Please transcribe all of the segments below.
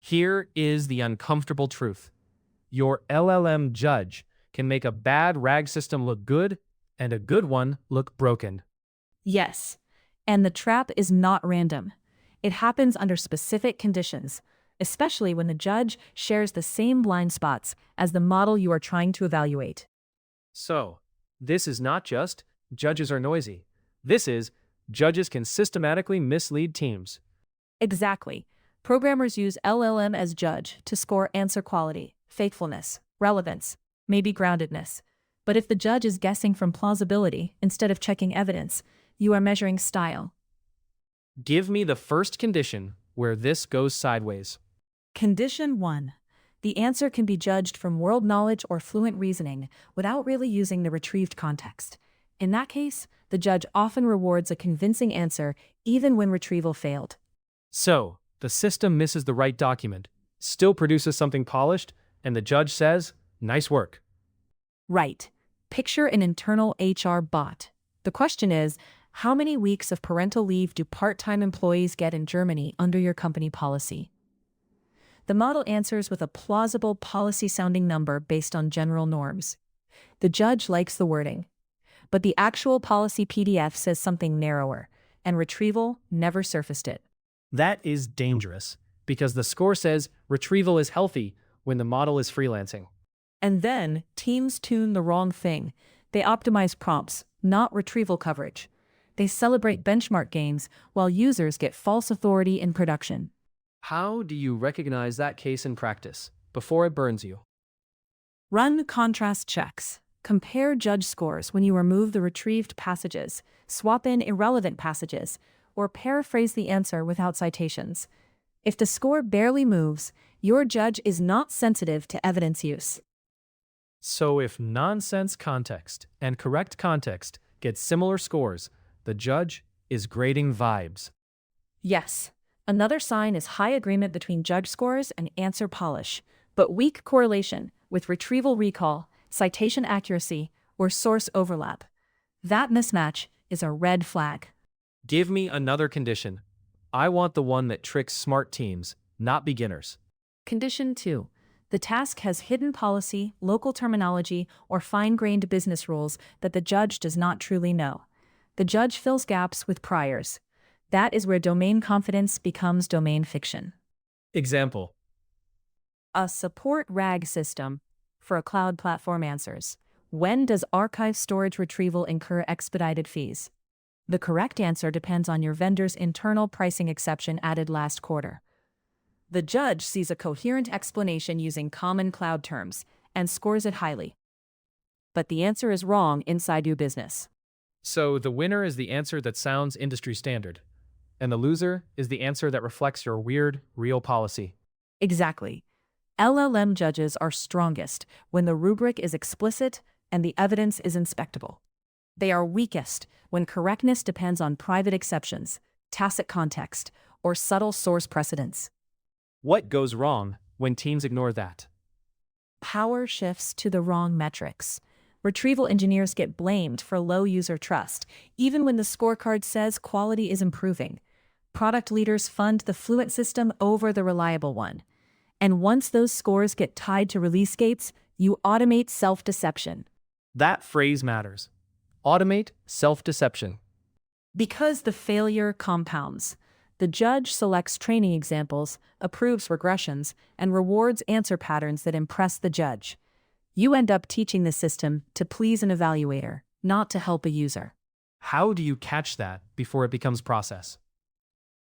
Here is the uncomfortable truth. Your LLM judge can make a bad RAG system look good and a good one look broken. Yes, and the trap is not random. It happens under specific conditions, especially when the judge shares the same blind spots as the model you are trying to evaluate. So, this is not just judges are noisy. This is judges can systematically mislead teams. Exactly. Programmers use LLM-as-judge to score answer quality, faithfulness, relevance, maybe groundedness. But if the judge is guessing from plausibility instead of checking evidence, you are measuring style. Give me the first condition where this goes sideways. Condition 1. The answer can be judged from world knowledge or fluent reasoning without really using the retrieved context. In that case, the judge often rewards a convincing answer even when retrieval failed. So, the system misses the right document, still produces something polished, and the judge says, "Nice work." Right. Picture an internal HR bot. The question is, how many weeks of parental leave do part-time employees get in Germany under your company policy? The model answers with a plausible policy-sounding number based on general norms. The judge likes the wording, but the actual policy PDF says something narrower, and retrieval never surfaced it. That is dangerous, because the score says retrieval is healthy when the model is freelancing. And then, teams tune the wrong thing. They optimize prompts, not retrieval coverage. They celebrate benchmark gains, while users get false authority in production. How do you recognize that case in practice before it burns you? Run contrast checks. Compare judge scores when you remove the retrieved passages, swap in irrelevant passages, or paraphrase the answer without citations. If the score barely moves, your judge is not sensitive to evidence use. So if nonsense context and correct context get similar scores, the judge is grading vibes. Yes. Another sign is high agreement between judge scores and answer polish, but weak correlation with retrieval recall, citation accuracy, or source overlap. That mismatch is a red flag. Give me another condition. I want the one that tricks smart teams, not beginners. Condition 2. The task has hidden policy, local terminology, or fine-grained business rules that the judge does not truly know. The judge fills gaps with priors. That is where domain confidence becomes domain fiction. Example. A support RAG system for a cloud platform answers, when does archive storage retrieval incur expedited fees? The correct answer depends on your vendor's internal pricing exception added last quarter. The judge sees a coherent explanation using common cloud terms and scores it highly. But the answer is wrong inside your business. So the winner is the answer that sounds industry standard, and the loser is the answer that reflects your weird, real policy. Exactly. LLM judges are strongest when the rubric is explicit and the evidence is inspectable. They are weakest when correctness depends on private exceptions, tacit context, or subtle source precedents. What goes wrong when teams ignore that? Power shifts to the wrong metrics. Retrieval engineers get blamed for low user trust, even when the scorecard says quality is improving. Product leaders fund the fluent system over the reliable one. And once those scores get tied to release gates, you automate self-deception. That phrase matters. Automate self-deception. Because the failure compounds. The judge selects training examples, approves regressions, and rewards answer patterns that impress the judge. You end up teaching the system to please an evaluator, not to help a user. How do you catch that before it becomes process?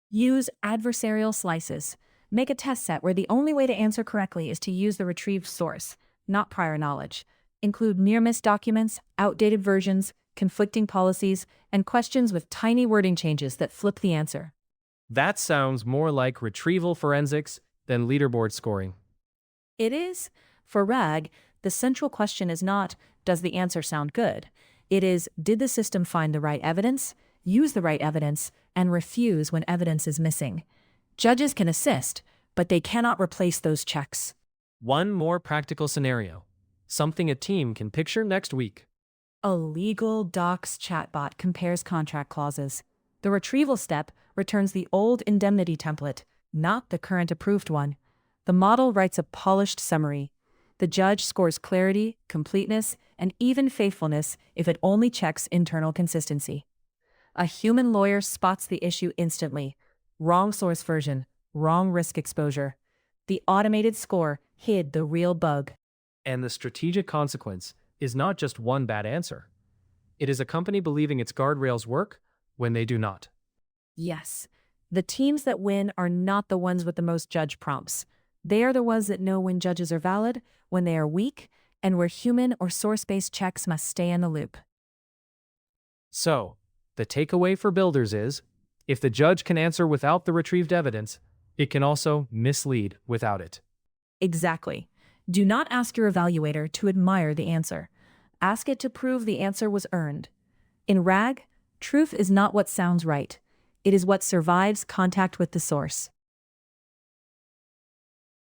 Use adversarial slices. Make a test set where the only way to answer correctly is to use the retrieved source, not prior knowledge. Include near-miss documents, outdated versions, conflicting policies, and questions with tiny wording changes that flip the answer. That sounds more like retrieval forensics than leaderboard scoring. It is. For RAG, the central question is not, does the answer sound good? It is, did the system find the right evidence, use the right evidence, and refuse when evidence is missing? Judges can assist, but they cannot replace those checks. One more practical scenario. Something a team can picture next week. A legal docs chatbot compares contract clauses. The retrieval step returns the old indemnity template, not the current approved one. The model writes a polished summary. The judge scores clarity, completeness, and even faithfulness if it only checks internal consistency. A human lawyer spots the issue instantly. Wrong source version, wrong risk exposure. The automated score hid the real bug. And the strategic consequence is not just one bad answer. It is a company believing its guardrails work when they do not. Yes, the teams that win are not the ones with the most judge prompts. They are the ones that know when judges are valid, when they are weak, and where human or source-based checks must stay in the loop. So, the takeaway for builders is, if the judge can answer without the retrieved evidence, it can also mislead without it. Exactly. Do not ask your evaluator to admire the answer. Ask it to prove the answer was earned. In RAG, truth is not what sounds right. It is what survives contact with the source.